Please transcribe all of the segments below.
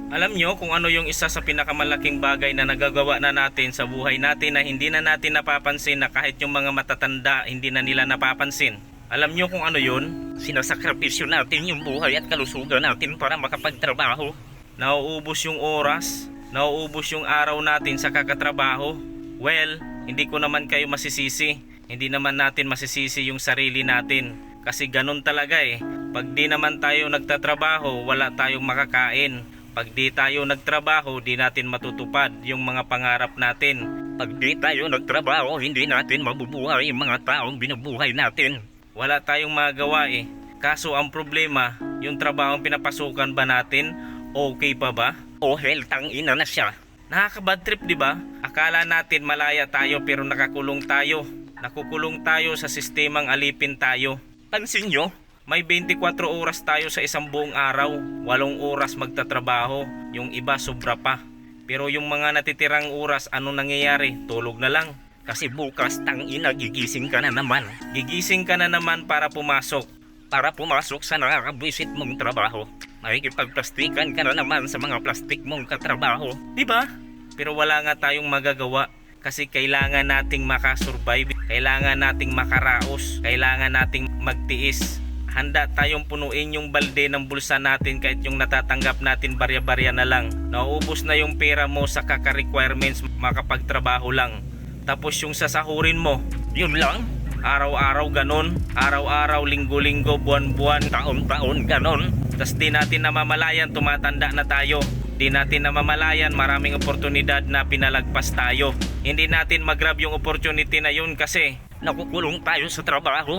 Alam nyo kung ano yung isa sa pinakamalaking bagay na nagagawa na natin sa buhay natin na hindi na natin napapansin, na kahit yung mga matatanda hindi na nila napapansin? Alam nyo kung ano yun? Sinasakripisyo natin yung buhay at kalusugan natin para makapagtrabaho. Nauubos yung oras, nauubos yung araw natin sa kakatrabaho. Well, hindi ko naman kayo masisisi. Hindi naman natin masisisi yung sarili natin. Kasi ganun talaga eh. Pag di naman tayo nagtatrabaho, wala tayong makakain. Pag di tayo nagtrabaho, di natin matutupad yung mga pangarap natin. Pag di tayo nagtrabaho, hindi natin mabubuhay yung mga taong binubuhay natin. Wala tayong magawa eh. Kaso ang problema, yung trabahong pinapasukan ba natin, okay pa ba? O hell, tangina na siya. Nakaka-bad trip, di ba? Akala natin malaya tayo pero nakakulong tayo. Nakukulong tayo sa sistemang alipin tayo. Pansin nyo? May 24 oras tayo sa isang buong araw. 8 oras magtatrabaho. Yung iba sobra pa. Pero yung mga natitirang oras, ano nangyayari? Tulog na lang. Kasi bukas, tangina, gigising ka na naman. Gigising ka na naman para pumasok. Para pumasok sa nakakabwisit mong trabaho. Makikipagplastikan ka na naman sa mga plastik mong katrabaho. Di ba? Pero wala nga tayong magagawa. Kasi kailangan nating makasurvive. Kailangan nating makaraos. Kailangan nating magtiis. Handa tayong punuin yung balde ng bulsa natin kahit yung natatanggap natin barya-barya na lang. Nauubos na yung pera mo sa kaka-requirements makapagtrabaho lang. Tapos yung sasahurin mo, Yun lang? araw-araw ganon. Araw-araw, linggo-linggo, buwan-buwan, Taon-taon ganon. tas di natin namamalayan tumatanda na tayo. Di natin namamalayan maraming oportunidad na pinalagpas tayo. Hindi natin mag-grab yung opportunity na yun kasi Nakukulong tayo sa trabaho.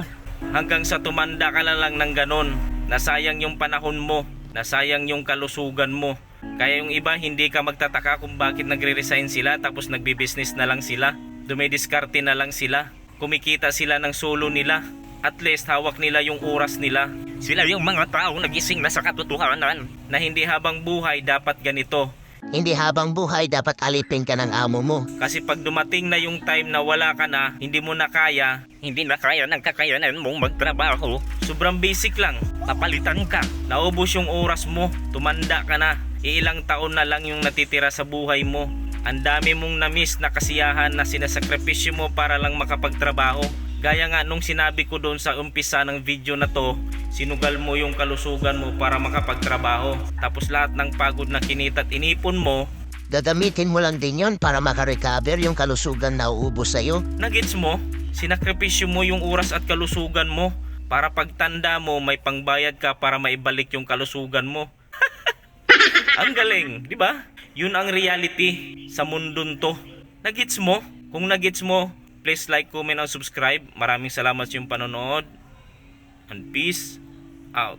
hanggang sa tumanda ka na lang ng ganon. Nasayang yung panahon mo, nasayang yung kalusugan mo. Kaya yung iba hindi ka magtataka kung bakit nagre-resign sila tapos nagbi-business na lang sila. Dumidiskarte na lang sila. Kumikita sila ng solo nila. At least hawak nila yung oras nila. Sila yung mga taong nagising na sa katotohanan. Na hindi habang buhay dapat ganito. Hindi habang buhay dapat alipin ka ng amo mo. Kasi pag dumating na yung time na wala ka na, hindi mo na kaya, Hindi na kaya ng kakayanan mong magtrabaho. sobrang basic lang. Papalitan ka. Naubos yung oras mo, tumanda ka na. Iilang taon na lang yung natitira sa buhay mo. Ang dami mong na-miss na kasiyahan na sinasakripisyo mo para lang makapagtrabaho. Gaya nga nung sinabi ko doon sa umpisa ng video na to, sinugal mo yung kalusugan mo para makapagtrabaho. Tapos lahat ng pagod na kinita at inipon mo, Gagamitin mo lang din yon para makarecover yung kalusugan na uubos sa'yo. nagets mo? Sinakripisyo mo yung oras at kalusugan mo para pagtanda mo may pangbayad ka para maibalik yung kalusugan mo. Ang galing, di ba? Yun ang reality sa mundon to. Nagets mo? Kung nagets mo, please like, comment, and subscribe. Maraming salamat sa iyong panonood. And peace out.